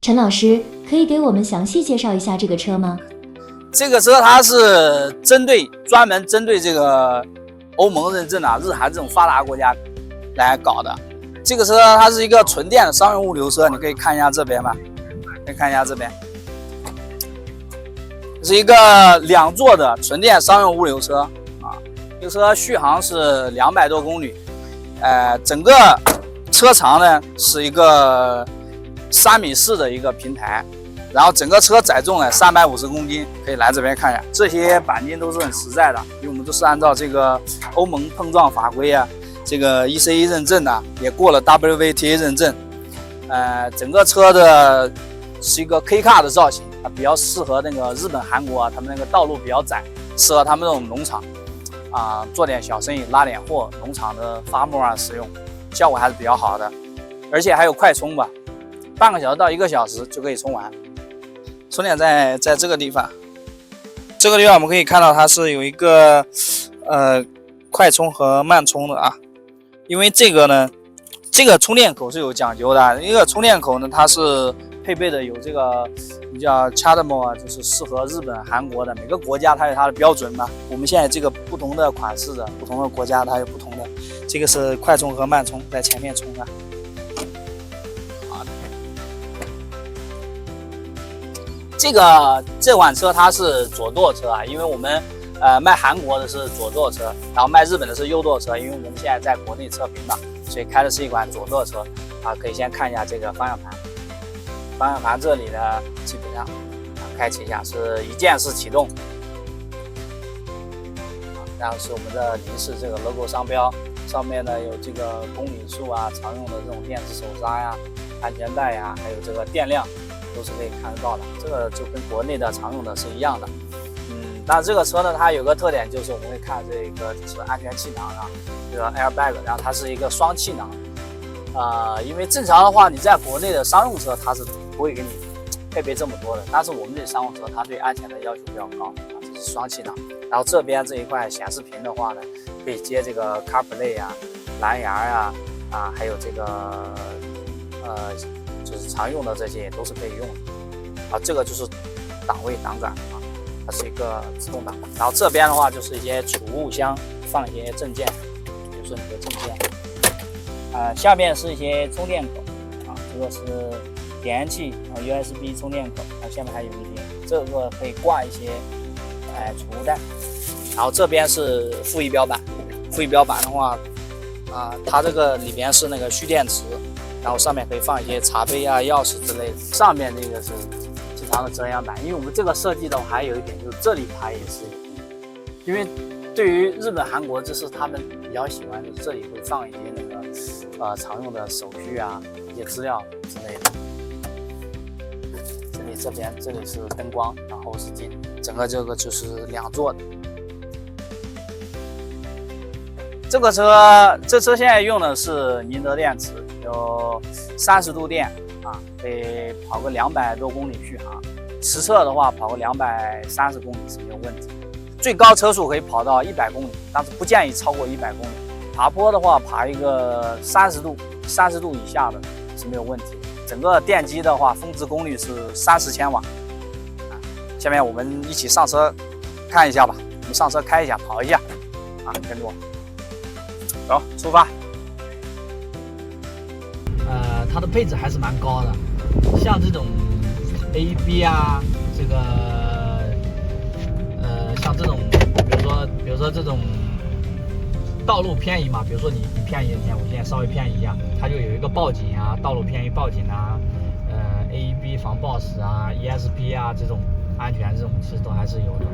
陈老师，可以给我们详细介绍一下这个车吗？这个车它是专门针对这个欧盟认证日韩这种发达国家来搞的。这个车它是一个纯电的商用物流车，你可以看一下这边吧，可以看一下这边，是一个2座的纯电商用物流车啊。这个车续航是200多公里，整个车长呢是一个3.4米的一个平台。然后整个车载重呢350公斤，可以来这边看一下，这些钣金都是很实在的，因为我们都是按照这个欧盟碰撞法规啊，这个 ECE 认证啊，也过了 WVTA 认证。整个车的是一个 K car 的造型啊，比较适合那个日本、韩国啊，他们那个道路比较窄，适合他们这种农场啊做点小生意、拉点货，农场的伐木啊使用，效果还是比较好的，而且还有快充吧，半个小时到1个小时就可以充完。充电在这个地方，这个地方我们可以看到它是有一个快充和慢充的啊。因为这个呢，这个充电口是有讲究的，一个充电口呢它是配备的有这个叫 CHAdeMO 啊，就是适合日本、韩国的，每个国家它有它的标准嘛。我们现在这个不同的款式的不同的国家它有不同的，这个是快充和慢充，在前面充的。这款车它是左舵车啊，因为我们卖韩国的是左舵车，然后卖日本的是右舵车，因为我们现在在国内测评嘛，所以开的是一款左舵车啊。可以先看一下这个方向盘，方向盘这里呢基本上开启一下是一键式启动，然后是我们的林氏这个 logo 商标，上面呢有这个公里数啊，常用的这种电子手刹呀、安全带呀，还有这个电量。都是可以看得到的，这个就跟国内的常用的是一样的。但这个车呢，它有个特点就是我们会看这个就是安全气囊啊，这个 airbag， 然后它是一个双气囊。因为正常的话，你在国内的商用车它是不会给你配备这么多的，但是我们这商用车它对安全的要求比较高啊，这是双气囊。然后这边这一块显示屏的话呢，可以接这个 CarPlay 啊、蓝牙呀还有这个就是常用的这些都是可以用的啊。这个就是档位档杆啊，它是一个自动挡。然后这边的话就是一些储物箱，放一些证件，比如说你的证件。下面是一些充电口啊，这个是点烟器啊 ，USB 充电口。然后下面还有一些，这个可以挂一些储物袋。然后这边是副仪表板，副仪表板的话它这个里边是那个蓄电池。然后上面可以放一些茶杯啊、钥匙之类的。上面这个是正常的遮阳板，因为我们这个设计的话，还有一点就是这里它也是，因为对于日本、韩国，这是他们比较喜欢的，这里会放一些那个常用的手续啊、一些资料之类的。这里是灯光，然后是镜，整个这个就是2座的。这车现在用的是宁德电池，有30度电啊，可以跑个200多公里续航。实测的话，跑个230公里是没有问题。最高车速可以跑到100公里，但是不建议超过100公里。爬坡的话，爬一个30度以下的是没有问题。整个电机的话，峰值功率是30千瓦。下面我们一起上车看一下吧，我们上车开一下，跑一下啊，跟着我。走，出发。它的配置还是蛮高的，像这种 AEB 啊，这个像这种，比如说这种道路偏移嘛，比如说你偏移一天，我现在稍微偏移一下，它就有一个报警啊，道路偏移报警啊，AEB 防抱死啊 ，ESP 啊这种安全这种其实都还是有的。